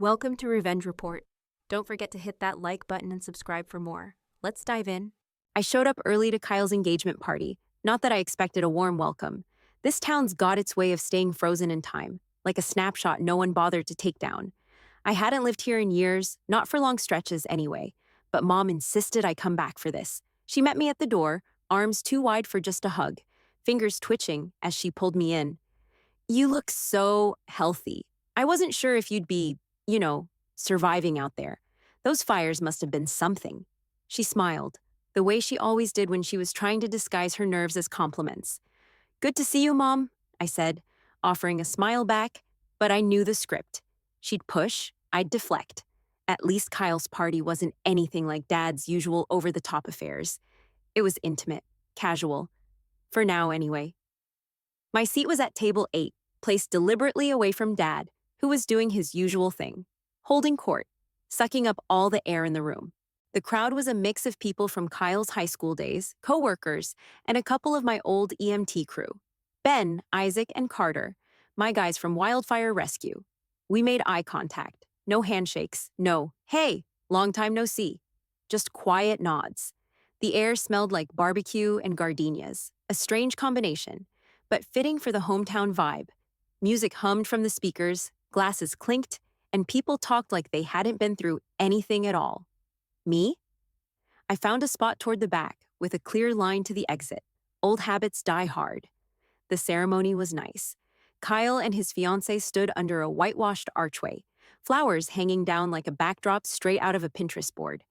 Welcome to Revenge Report. Don't forget to hit that like button and subscribe for more. Let's dive in. I showed up early to Kyle's engagement party. Not that I expected a warm welcome. This town's got its way of staying frozen in time, like a snapshot no one bothered to take down. I hadn't lived here in years, not for long stretches anyway, but Mom insisted I come back for this. She met me at the door, arms too wide for just a hug, fingers twitching as she pulled me in. "You look so healthy. I wasn't sure if you'd be, surviving out there. Those fires must have been something." She smiled, the way she always did when she was trying to disguise her nerves as compliments. "Good to see you, Mom," I said, offering a smile back, but I knew the script. She'd push, I'd deflect. At least Kyle's party wasn't anything like Dad's usual over-the-top affairs. It was intimate, casual. For now, anyway. My seat was at table 8, placed deliberately away from Dad, who was doing his usual thing, holding court, sucking up all the air in the room. The crowd was a mix of people from Kyle's high school days, co-workers, and a couple of my old EMT crew. Ben, Isaac, and Carter, my guys from Wildfire Rescue. We made eye contact. No handshakes, no, "Hey, long time no see." Just quiet nods. The air smelled like barbecue and gardenias, a strange combination, but fitting for the hometown vibe. Music hummed from the speakers, glasses clinked, and people talked like they hadn't been through anything at all. Me? I found a spot toward the back, with a clear line to the exit. Old habits die hard. The ceremony was nice. Kyle and his fiancée stood under a whitewashed archway, flowers hanging down like a backdrop straight out of a Pinterest board.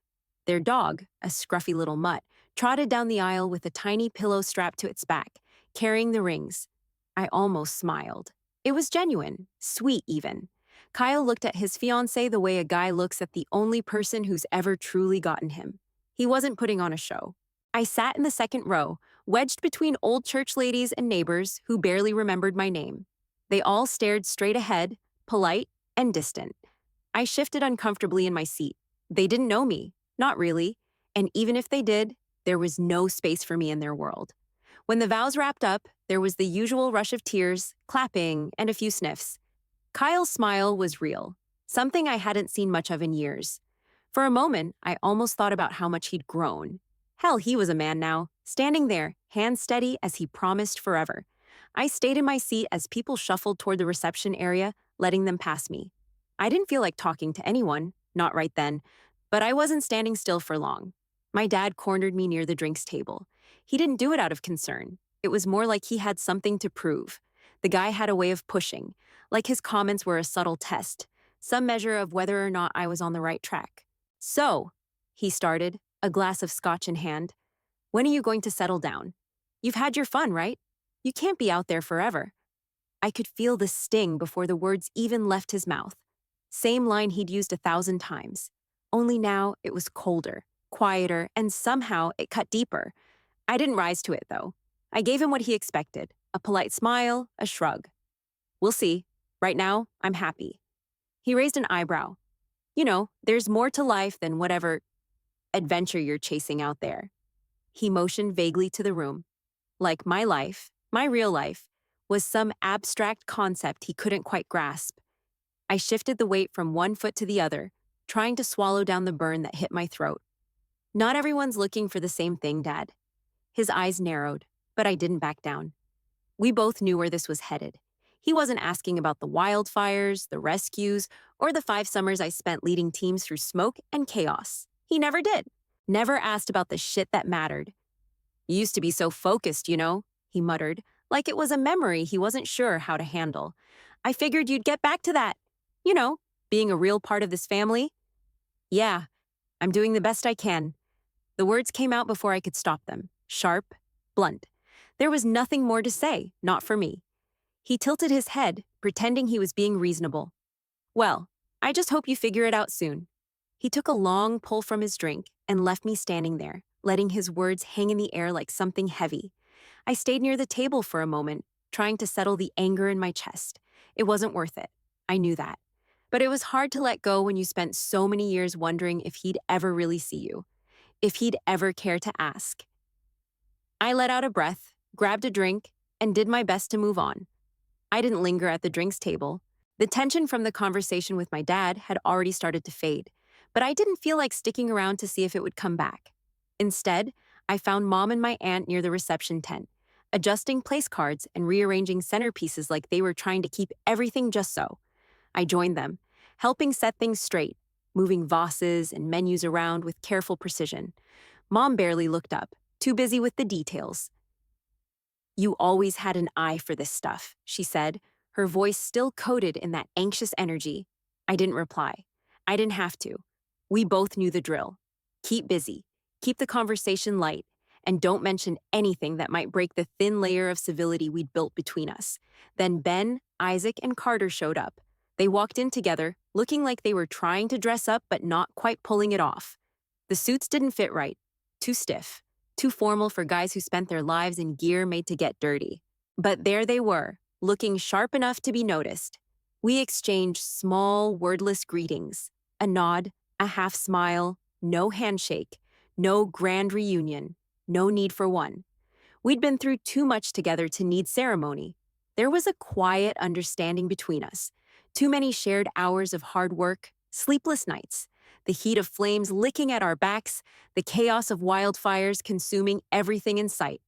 Their dog, a scruffy little mutt, trotted down the aisle with a tiny pillow strapped to its back, carrying the rings. I almost smiled. It was genuine, sweet even. Kyle looked at his fiancée the way a guy looks at the only person who's ever truly gotten him. He wasn't putting on a show. I sat in the second row, wedged between old church ladies and neighbors who barely remembered my name. They all stared straight ahead, polite and distant. I shifted uncomfortably in my seat. They didn't know me, not really, and even if they did, there was no space for me in their world. When the vows wrapped up, there was the usual rush of tears, clapping, and a few sniffs. Kyle's smile was real, something I hadn't seen much of in years. For a moment, I almost thought about how much he'd grown. Hell, he was a man now, standing there, hands steady as he promised forever. I stayed in my seat as people shuffled toward the reception area, letting them pass me. I didn't feel like talking to anyone, not right then, but I wasn't standing still for long. My dad cornered me near the drinks table. He didn't do it out of concern. It was more like he had something to prove. The guy had a way of pushing, like his comments were a subtle test, some measure of whether or not I was on the right track. "So," he started, a glass of scotch in hand, "when are you going to settle down? You've had your fun, right? You can't be out there forever." I could feel the sting before the words even left his mouth. Same line he'd used 1,000 times. Only now it was colder, quieter, and somehow it cut deeper. I didn't rise to it, though. I gave him what he expected, a polite smile, a shrug. "We'll see. Right now, I'm happy." He raised an eyebrow. There's more to life than whatever adventure you're chasing out there." He motioned vaguely to the room. Like my life, my real life, was some abstract concept he couldn't quite grasp. I shifted the weight from one foot to the other, trying to swallow down the burn that hit my throat. "Not everyone's looking for the same thing, Dad." His eyes narrowed, but I didn't back down. We both knew where this was headed. He wasn't asking about the wildfires, the rescues, or the 5 summers I spent leading teams through smoke and chaos. He never did. Never asked about the shit that mattered. "You used to be so focused, he muttered, like it was a memory he wasn't sure how to handle. "I figured you'd get back to that. Being a real part of this family." "Yeah, I'm doing the best I can." The words came out before I could stop them, sharp, blunt. There was nothing more to say, not for me. He tilted his head, pretending he was being reasonable. "Well, I just hope you figure it out soon." He took a long pull from his drink and left me standing there, letting his words hang in the air like something heavy. I stayed near the table for a moment, trying to settle the anger in my chest. It wasn't worth it. I knew that. But it was hard to let go when you spent so many years wondering if he'd ever really see you, if he'd ever care to ask. I let out a breath, grabbed a drink, and did my best to move on. I didn't linger at the drinks table. The tension from the conversation with my dad had already started to fade, but I didn't feel like sticking around to see if it would come back. Instead, I found Mom and my aunt near the reception tent, adjusting place cards and rearranging centerpieces like they were trying to keep everything just so. I joined them, helping set things straight, moving vases and menus around with careful precision. Mom barely looked up, too busy with the details. "You always had an eye for this stuff," she said, her voice still coated in that anxious energy. I didn't reply. I didn't have to. We both knew the drill. Keep busy, keep the conversation light, and don't mention anything that might break the thin layer of civility we'd built between us. Then Ben, Isaac, and Carter showed up. They walked in together, looking like they were trying to dress up but not quite pulling it off. The suits didn't fit right, too stiff, too formal for guys who spent their lives in gear made to get dirty. But there they were, looking sharp enough to be noticed. We exchanged small, wordless greetings, a nod, a half smile, no handshake, no grand reunion, no need for one. We'd been through too much together to need ceremony. There was a quiet understanding between us, too many shared hours of hard work, sleepless nights, the heat of flames licking at our backs, the chaos of wildfires consuming everything in sight.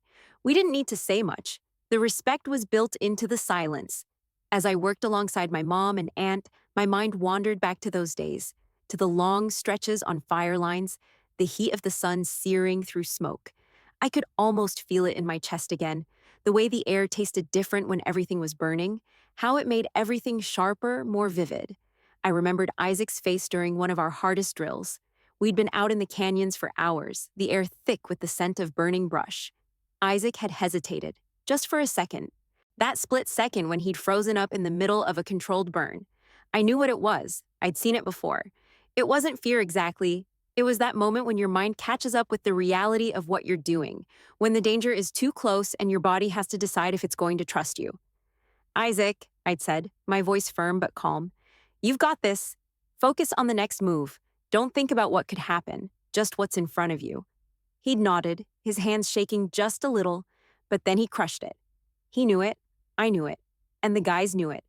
We didn't need to say much. The respect was built into the silence. As I worked alongside my mom and aunt, my mind wandered back to those days, to the long stretches on fire lines, the heat of the sun searing through smoke. I could almost feel it in my chest again, the way the air tasted different when everything was burning, how it made everything sharper, more vivid. I remembered Isaac's face during one of our hardest drills. We'd been out in the canyons for hours, the air thick with the scent of burning brush. Isaac had hesitated, just for a second. That split second when he'd frozen up in the middle of a controlled burn. I knew what it was. I'd seen it before. It wasn't fear exactly. It was that moment when your mind catches up with the reality of what you're doing, when the danger is too close and your body has to decide if it's going to trust you. "Isaac," I'd said, my voice firm but calm, "you've got this. Focus on the next move. Don't think about what could happen, just what's in front of you." He'd nodded, his hands shaking just a little, but then he crushed it. He knew it, I knew it, and the guys knew it.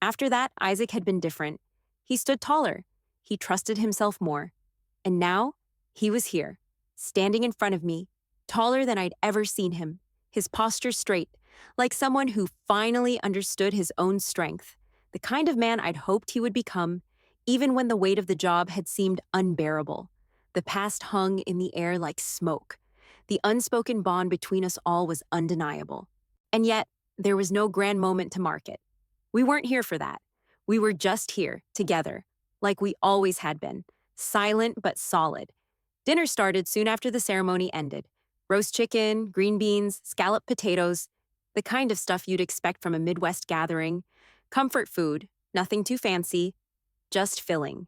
After that, Isaac had been different. He stood taller. He trusted himself more. And now, he was here, standing in front of me, taller than I'd ever seen him, his posture straight, like someone who finally understood his own strength, the kind of man I'd hoped he would become, even when the weight of the job had seemed unbearable. The past hung in the air like smoke. The unspoken bond between us all was undeniable. And yet, there was no grand moment to mark it. We weren't here for that. We were just here, together, like we always had been, silent but solid. Dinner started soon after the ceremony ended. Roast chicken, green beans, scalloped potatoes, the kind of stuff you'd expect from a Midwest gathering. Comfort food, nothing too fancy, just filling.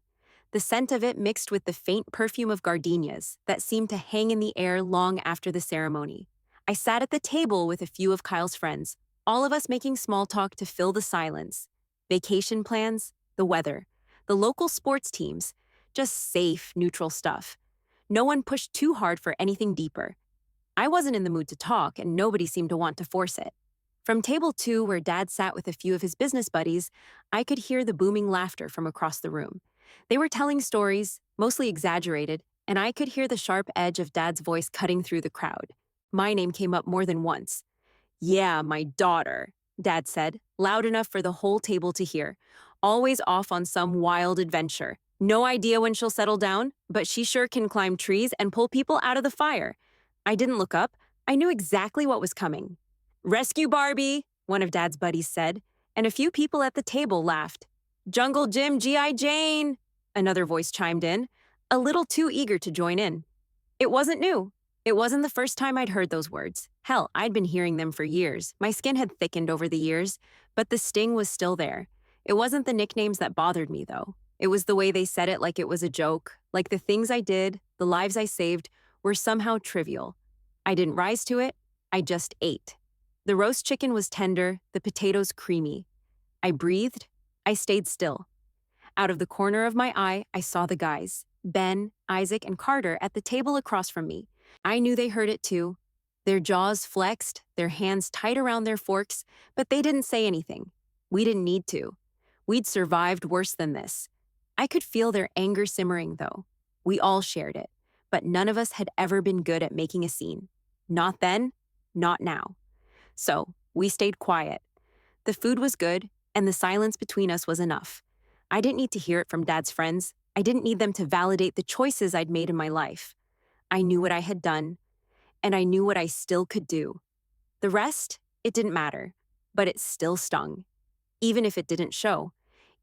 The scent of it mixed with the faint perfume of gardenias that seemed to hang in the air long after the ceremony. I sat at the table with a few of Kyle's friends, all of us making small talk to fill the silence. Vacation plans, the weather, the local sports teams, just safe, neutral stuff. No one pushed too hard for anything deeper. I wasn't in the mood to talk, and nobody seemed to want to force it. From table 2, where Dad sat with a few of his business buddies, I could hear the booming laughter from across the room. They were telling stories, mostly exaggerated, and I could hear the sharp edge of Dad's voice cutting through the crowd. My name came up more than once. "Yeah, my daughter," Dad said, loud enough for the whole table to hear. "Always off on some wild adventure. No idea when she'll settle down, but she sure can climb trees and pull people out of the fire." I didn't look up. I knew exactly what was coming. "Rescue Barbie," one of Dad's buddies said, and a few people at the table laughed. "Jungle Jim G.I. Jane," another voice chimed in, a little too eager to join in. It wasn't new. It wasn't the first time I'd heard those words. Hell, I'd been hearing them for years. My skin had thickened over the years, but the sting was still there. It wasn't the nicknames that bothered me, though. It was the way they said it like it was a joke, like the things I did, the lives I saved, were somehow trivial. I didn't rise to it, I just ate. The roast chicken was tender, the potatoes creamy. I breathed, I stayed still. Out of the corner of my eye, I saw the guys, Ben, Isaac, and Carter, at the table across from me. I knew they heard it too. Their jaws flexed, their hands tight around their forks, but they didn't say anything. We didn't need to. We'd survived worse than this. I could feel their anger simmering, though. We all shared it, but none of us had ever been good at making a scene. Not then, not now. So, we stayed quiet. The food was good, and the silence between us was enough. I didn't need to hear it from Dad's friends. I didn't need them to validate the choices I'd made in my life. I knew what I had done, and I knew what I still could do. The rest, it didn't matter, but it still stung, even if it didn't show,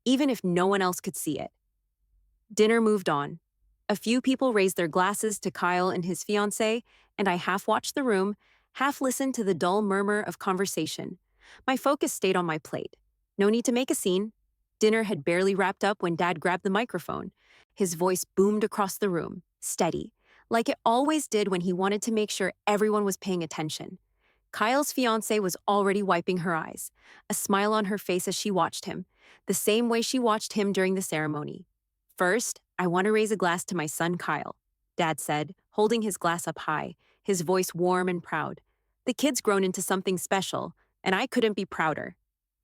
even if no one else could see it. Dinner moved on. A few people raised their glasses to Kyle and his fiancée, and I half watched the room, half listened to the dull murmur of conversation. My focus stayed on my plate. No need to make a scene. Dinner had barely wrapped up when Dad grabbed the microphone. His voice boomed across the room, steady, like it always did when he wanted to make sure everyone was paying attention. Kyle's fiancée was already wiping her eyes, a smile on her face as she watched him, the same way she watched him during the ceremony. First, I want to raise a glass to my son Kyle, Dad said, holding his glass up high, his voice warm and proud. The kid's grown into something special, and I couldn't be prouder.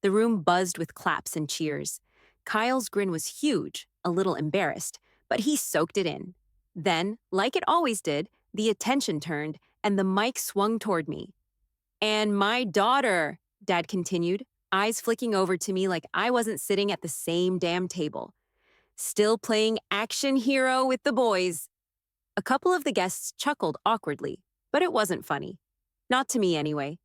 The room buzzed with claps and cheers. Kyle's grin was huge, a little embarrassed, but he soaked it in. Then, like it always did, the attention turned, and the mic swung toward me. "And my daughter," Dad continued, eyes flicking over to me like I wasn't sitting at the same damn table. "Still playing action hero with the boys." A couple of the guests chuckled awkwardly, but it wasn't funny. Not to me, anyway.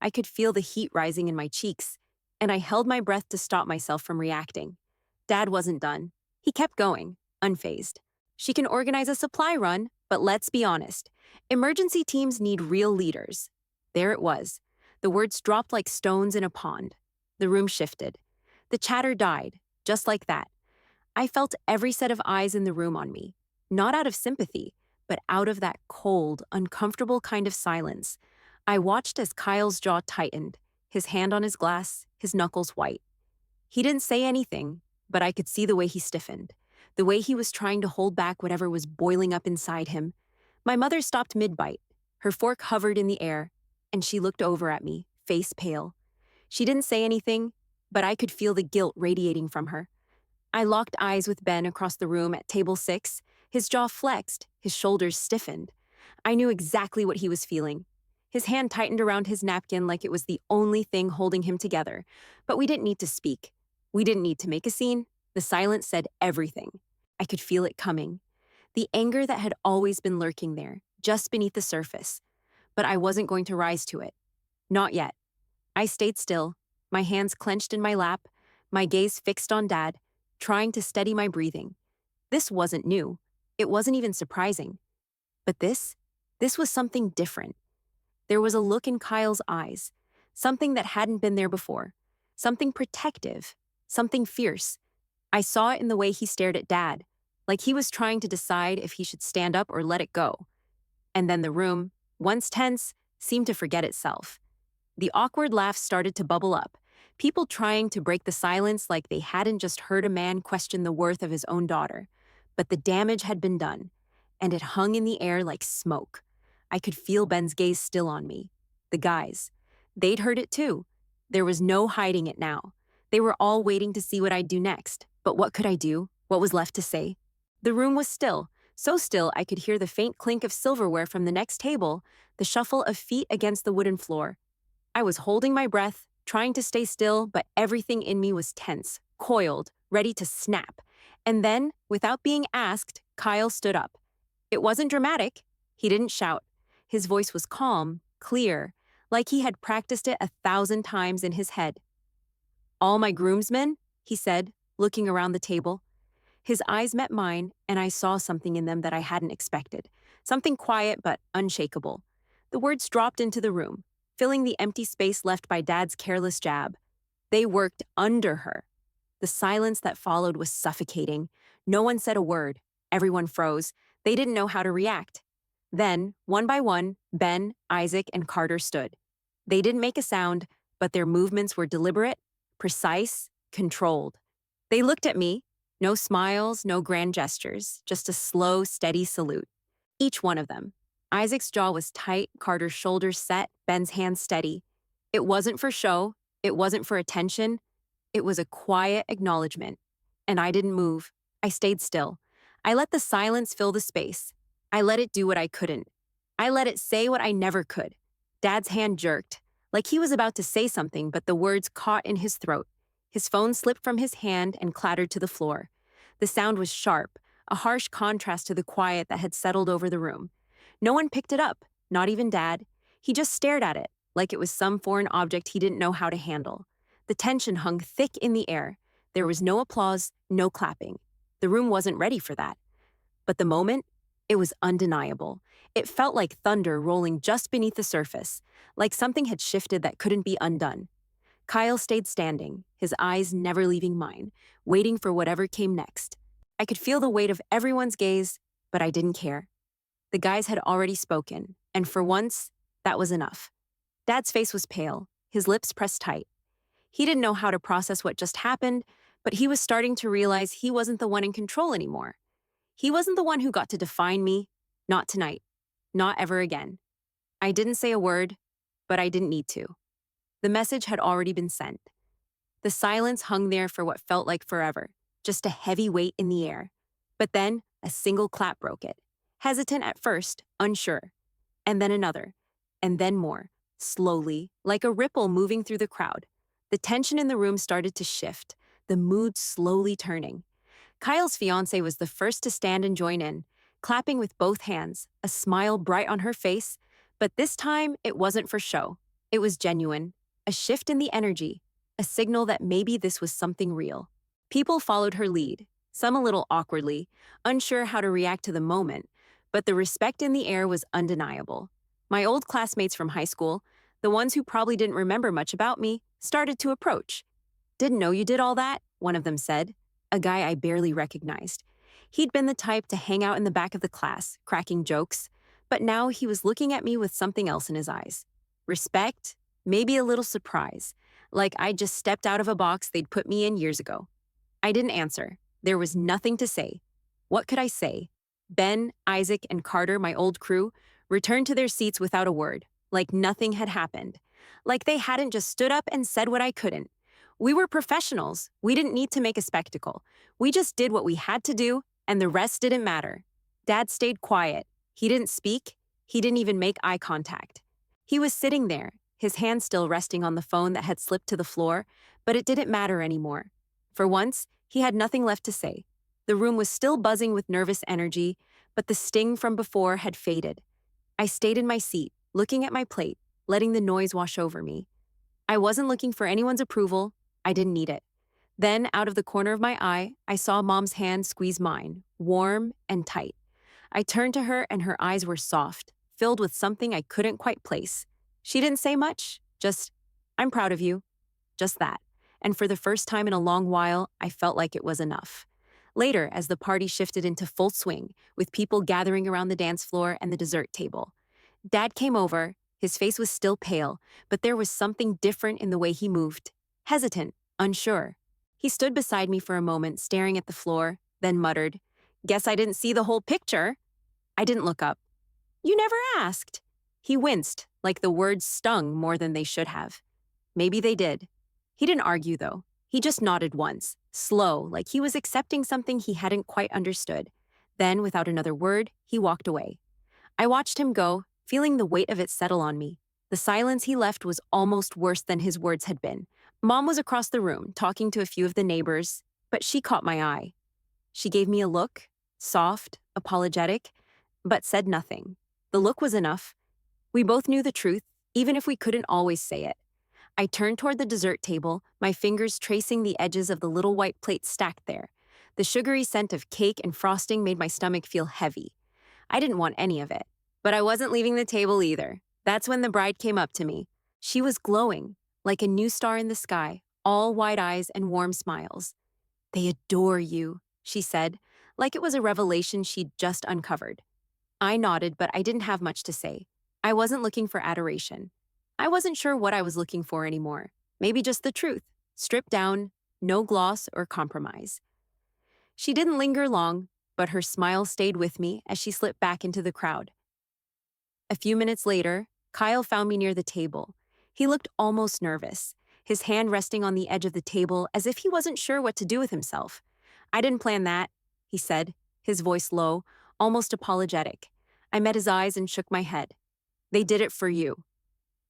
I could feel the heat rising in my cheeks, and I held my breath to stop myself from reacting. Dad wasn't done. He kept going, unfazed. "She can organize a supply run, but let's be honest. Emergency teams need real leaders." There it was. The words dropped like stones in a pond. The room shifted. The chatter died, just like that. I felt every set of eyes in the room on me, not out of sympathy, but out of that cold, uncomfortable kind of silence. I watched as Kyle's jaw tightened, his hand on his glass, his knuckles white. He didn't say anything, but I could see the way he stiffened, the way he was trying to hold back whatever was boiling up inside him. My mother stopped mid-bite. Her fork hovered in the air, and she looked over at me, face pale. She didn't say anything, but I could feel the guilt radiating from her. I locked eyes with Ben across the room at table 6. His jaw flexed, his shoulders stiffened. I knew exactly what he was feeling. His hand tightened around his napkin like it was the only thing holding him together. But we didn't need to speak. We didn't need to make a scene. The silence said everything. I could feel it coming. The anger that had always been lurking there, just beneath the surface. But I wasn't going to rise to it. Not yet. I stayed still, my hands clenched in my lap, my gaze fixed on Dad, trying to steady my breathing. This wasn't new. It wasn't even surprising. But this was something different. There was a look in Kyle's eyes, something that hadn't been there before, something protective, something fierce. I saw it in the way he stared at Dad, like he was trying to decide if he should stand up or let it go. And then the room, once tense, seemed to forget itself. The awkward laughs started to bubble up, people trying to break the silence like they hadn't just heard a man question the worth of his own daughter. But the damage had been done, and it hung in the air like smoke. I could feel Ben's gaze still on me. The guys. They'd heard it too. There was no hiding it now. They were all waiting to see what I'd do next. But what could I do? What was left to say? The room was still, so still I could hear the faint clink of silverware from the next table, the shuffle of feet against the wooden floor. I was holding my breath, trying to stay still, but everything in me was tense, coiled, ready to snap. And then, without being asked, Kyle stood up. It wasn't dramatic. He didn't shout. His voice was calm, clear, like he had practiced it 1,000 times in his head. "All my groomsmen," he said, looking around the table. His eyes met mine, and I saw something in them that I hadn't expected. Something quiet but unshakable. The words dropped into the room, filling the empty space left by Dad's careless jab. They worked under her. The silence that followed was suffocating. No one said a word. Everyone froze. They didn't know how to react. Then, one by one, Ben, Isaac, and Carter stood. They didn't make a sound, but their movements were deliberate, precise, controlled. They looked at me. No smiles, no grand gestures, just a slow, steady salute. Each one of them. Isaac's jaw was tight, Carter's shoulders set, Ben's hands steady. It wasn't for show. It wasn't for attention. It was a quiet acknowledgement. And I didn't move. I stayed still. I let the silence fill the space. I let it do what I couldn't. I let it say what I never could. Dad's hand jerked, like he was about to say something, but the words caught in his throat. His phone slipped from his hand and clattered to the floor. The sound was sharp, a harsh contrast to the quiet that had settled over the room. No one picked it up, not even Dad. He just stared at it, like it was some foreign object he didn't know how to handle. The tension hung thick in the air. There was no applause, no clapping. The room wasn't ready for that. But the moment, it was undeniable. It felt like thunder rolling just beneath the surface, like something had shifted that couldn't be undone. Kyle stayed standing, his eyes never leaving mine, waiting for whatever came next. I could feel the weight of everyone's gaze, but I didn't care. The guys had already spoken, and for once, that was enough. Dad's face was pale, his lips pressed tight. He didn't know how to process what just happened, but he was starting to realize he wasn't the one in control anymore. He wasn't the one who got to define me. Not tonight. Not ever again. I didn't say a word, but I didn't need to. The message had already been sent. The silence hung there for what felt like forever, just a heavy weight in the air. But then, a single clap broke it. Hesitant at first, unsure. And then another. And then more. Slowly, like a ripple moving through the crowd. The tension in the room started to shift, the mood slowly turning. Kyle's fiancée was the first to stand and join in, clapping with both hands, a smile bright on her face. But this time, it wasn't for show. It was genuine, a shift in the energy, a signal that maybe this was something real. People followed her lead, some a little awkwardly, unsure how to react to the moment, but the respect in the air was undeniable. My old classmates from high school, the ones who probably didn't remember much about me, started to approach. "Didn't know you did all that," one of them said, a guy I barely recognized. He'd been the type to hang out in the back of the class, cracking jokes, but now he was looking at me with something else in his eyes. Respect, maybe a little surprise, like I'd just stepped out of a box they'd put me in years ago. I didn't answer. There was nothing to say. What could I say? Ben, Isaac, and Carter, my old crew, returned to their seats without a word, like nothing had happened. Like they hadn't just stood up and said what I couldn't. We were professionals. We didn't need to make a spectacle. We just did what we had to do, and the rest didn't matter. Dad stayed quiet. He didn't speak. He didn't even make eye contact. He was sitting there, his hand still resting on the phone that had slipped to the floor, but it didn't matter anymore. For once, he had nothing left to say. The room was still buzzing with nervous energy, but the sting from before had faded. I stayed in my seat, looking at my plate, letting the noise wash over me. I wasn't looking for anyone's approval. I didn't need it. Then, out of the corner of my eye, I saw Mom's hand squeeze mine, warm and tight. I turned to her and her eyes were soft, filled with something I couldn't quite place. She didn't say much, just, "I'm proud of you." Just that. And for the first time in a long while, I felt like it was enough. Later, as the party shifted into full swing, with people gathering around the dance floor and the dessert table, Dad came over. His face was still pale, but there was something different in the way he moved. Hesitant, unsure. He stood beside me for a moment, staring at the floor, then muttered, "Guess I didn't see the whole picture." I didn't look up. "You never asked." He winced, like the words stung more than they should have. Maybe they did. He didn't argue, though. He just nodded once, slow, like he was accepting something he hadn't quite understood. Then, without another word, he walked away. I watched him go, feeling the weight of it settle on me. The silence he left was almost worse than his words had been. Mom was across the room, talking to a few of the neighbors, but she caught my eye. She gave me a look, soft, apologetic, but said nothing. The look was enough. We both knew the truth, even if we couldn't always say it. I turned toward the dessert table, my fingers tracing the edges of the little white plates stacked there. The sugary scent of cake and frosting made my stomach feel heavy. I didn't want any of it, but I wasn't leaving the table either. That's when the bride came up to me. She was glowing, like a new star in the sky, all wide eyes and warm smiles. "They adore you," she said, like it was a revelation she'd just uncovered. I nodded, but I didn't have much to say. I wasn't looking for adoration. I wasn't sure what I was looking for anymore. Maybe just the truth, stripped down, no gloss or compromise. She didn't linger long, but her smile stayed with me as she slipped back into the crowd. A few minutes later, Kyle found me near the table. He looked almost nervous. his hand resting on the edge of the table as if he wasn't sure what to do with himself. "I didn't plan that," he said, his voice low, almost apologetic. I met his eyes and shook my head. "They did it for you."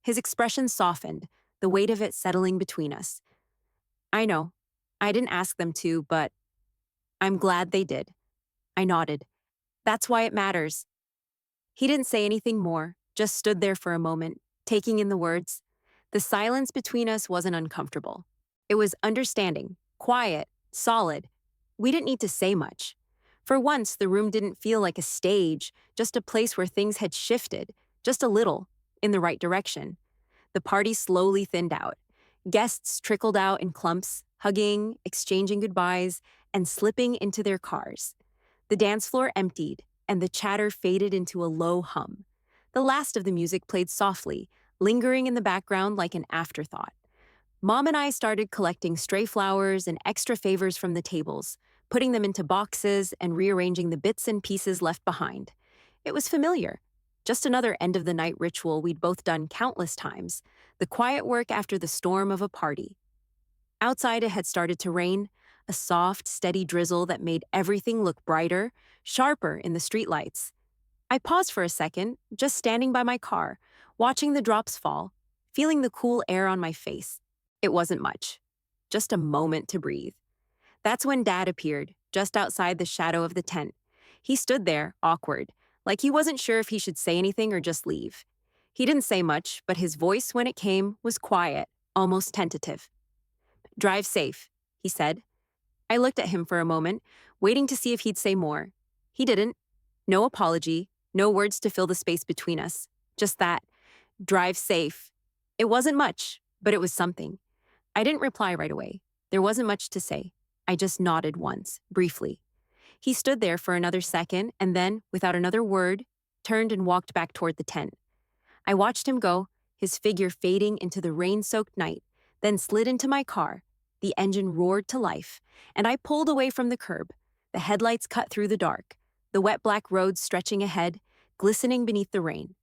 His expression softened, the weight of it settling between us. "I know. I didn't ask them to, but I'm glad they did." I nodded. "That's why it matters." He didn't say anything more, just stood there for a moment, taking in the words. The silence between us wasn't uncomfortable. It was understanding, quiet, solid. We didn't need to say much. For once, the room didn't feel like a stage, just a place where things had shifted, just a little, in the right direction. The party slowly thinned out. Guests trickled out in clumps, hugging, exchanging goodbyes, and slipping into their cars. The dance floor emptied, and the chatter faded into a low hum. The last of the music played softly, lingering in the background like an afterthought. Mom and I started collecting stray flowers and extra favors from the tables, putting them into boxes and rearranging the bits and pieces left behind. It was familiar. Just another end-of-the-night ritual we'd both done countless times, the quiet work after the storm of a party. Outside it had started to rain, a soft, steady drizzle that made everything look brighter, sharper in the streetlights. I paused for a second, just standing by my car, watching the drops fall, feeling the cool air on my face. It wasn't much, just a moment to breathe. That's when Dad appeared, just outside the shadow of the tent. He stood there, awkward, like he wasn't sure if he should say anything or just leave. He didn't say much, but his voice when it came was quiet, almost tentative. "Drive safe," he said. I looked at him for a moment, waiting to see if he'd say more. He didn't. No apology, no words to fill the space between us. Just that. "Drive safe." It wasn't much, but it was something. I didn't reply right away. There wasn't much to say. I just nodded once, briefly. He stood there for another second and then, without another word, turned and walked back toward the tent. I watched him go, his figure fading into the rain-soaked night, then slid into my car. The engine roared to life, and I pulled away from the curb. The headlights cut through the dark, the wet black road stretching ahead, glistening beneath the rain.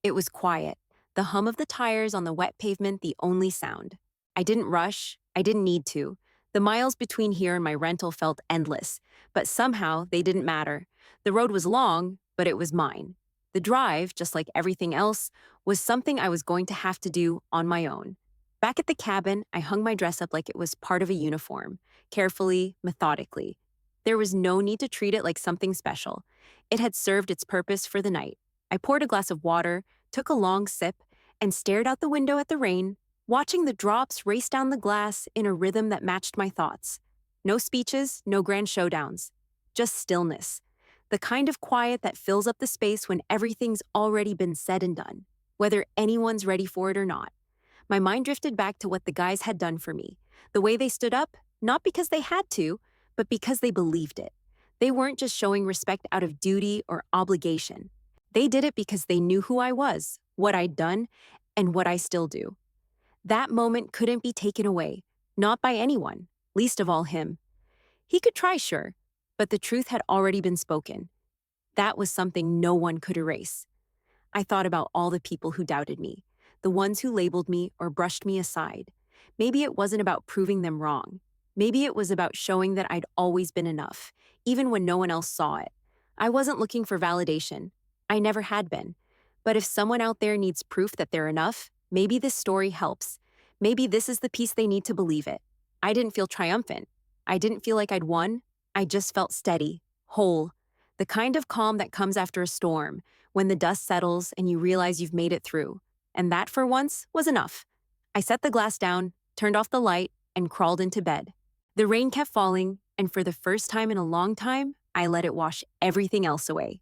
It was quiet, the hum of the tires on the wet pavement the only sound. I didn't rush. I didn't need to. The miles between here and my rental felt endless, but somehow they didn't matter. The road was long, but it was mine. The drive, just like everything else, was something I was going to have to do on my own. Back at the cabin, I hung my dress up like it was part of a uniform, carefully, methodically. There was no need to treat it like something special. It had served its purpose for the night. I poured a glass of water, took a long sip, and stared out the window at the rain, watching the drops race down the glass in a rhythm that matched my thoughts. No speeches, no grand showdowns. Just stillness. The kind of quiet that fills up the space when everything's already been said and done, whether anyone's ready for it or not. My mind drifted back to what the guys had done for me. The way they stood up, not because they had to, but because they believed it. They weren't just showing respect out of duty or obligation. They did it because they knew who I was, what I'd done, and what I still do. That moment couldn't be taken away, not by anyone, least of all him. He could try, sure, but the truth had already been spoken. That was something no one could erase. I thought about all the people who doubted me, the ones who labeled me or brushed me aside. Maybe it wasn't about proving them wrong. Maybe it was about showing that I'd always been enough, even when no one else saw it. I wasn't looking for validation. I never had been. But if someone out there needs proof that they're enough, maybe this story helps. Maybe this is the piece they need to believe it. I didn't feel triumphant. I didn't feel like I'd won. I just felt steady, whole. The kind of calm that comes after a storm, when the dust settles and you realize you've made it through. And that, for once, was enough. I set the glass down, turned off the light, and crawled into bed. The rain kept falling, and for the first time in a long time, I let it wash everything else away.